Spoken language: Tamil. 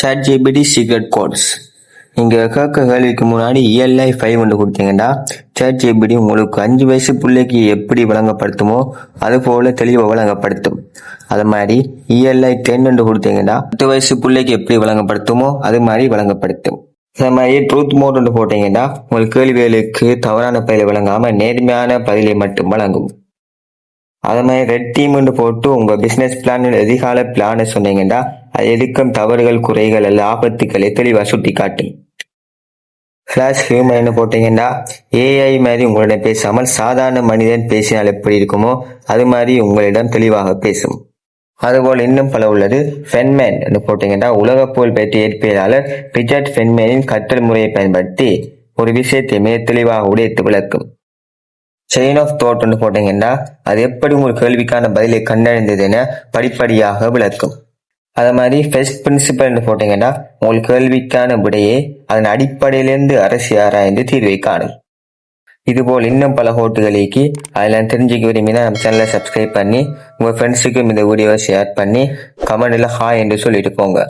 ChatGPT secret quotes. நீங்க கேட்க கேள்விக்கு முன்னாடி ELI 5 ஒன்று கொடுத்தீங்கன்னா ChatGPT உங்களுக்கு 5 வயசு பிள்ளைக்கு எப்படி விளங்கப்படுத்துமோ அது போல தெளிவாக விளங்கப்படுத்தும். அது மாதிரி ELI 10 ஒன்று கொடுத்தீங்கன்னா 10 வயசு பிள்ளைக்கு எப்படி விளங்கப்படுத்துமோ அது மாதிரி விளங்கப்படுத்தும். அதே மாதிரி ட்ரூத் மோட் ஒன்று போட்டீங்கன்னா உங்கள் கேள்விகளுக்கு தவறான பதிலை விளங்காம நேர்மையான பதிலை மட்டும் வழங்கும். அதே மாதிரி ரெட் டீம் போட்டு உங்க பிசினஸ் பிளான் எதிர்கால பிளான் சொன்னீங்கன்னா அது எடுக்கும் தவறுகள் குறைகள் அல்ல ஆபத்துக்களை தெளிவாக சுட்டி காட்டும். ஃபிளாஷ் ஹியூமன் போட்டீங்கன்னா AI மாதிரி உங்களிடம் பேசாமல் சாதாரண மனிதன் பேசினால் எப்படி இருக்குமோ அது மாதிரி உங்களிடம் தெளிவாக பேசும். அதுபோல் இன்னும் பல உள்ளது. ஃபென்மேன் போட்டீங்கன்னா உலக புகழ் பெற்ற இயற்பியலாளர் ரிச்சர்ட் ஃபென்மேனின் கற்றல் முறையை பயன்படுத்தி ஒரு விஷயத்தை மிக தெளிவாக உடைத்து விளக்கும். செயின் ஆஃப் தாட் போட்டீங்கன்னா அது எப்படி உங்கள் கேள்விக்கான பதிலை கண்டறிந்தது என படிப்படியாக விளக்கும். அதே மாதிரி ஃபர்ஸ்ட் பிரின்சிபல் போட்டீங்கன்னா உங்கள் கேள்விக்கான விடையை அதன் அடிப்படையிலிருந்து அரசு ஆராய்ந்து தீர்வை காணும். இதுபோல் இன்னும் பல ஹோட்டுகளுக்கு அதெல்லாம் தெரிஞ்சுக்க விரும்பினா நம்ம சேனலை சப்ஸ்கிரைப் பண்ணி உங்கள் ஃப்ரெண்ட்ஸுக்கும் இந்த வீடியோவை ஷேர் பண்ணி கமெண்ட்ல ஹாய் என்று சொல்லிட்டு போங்க.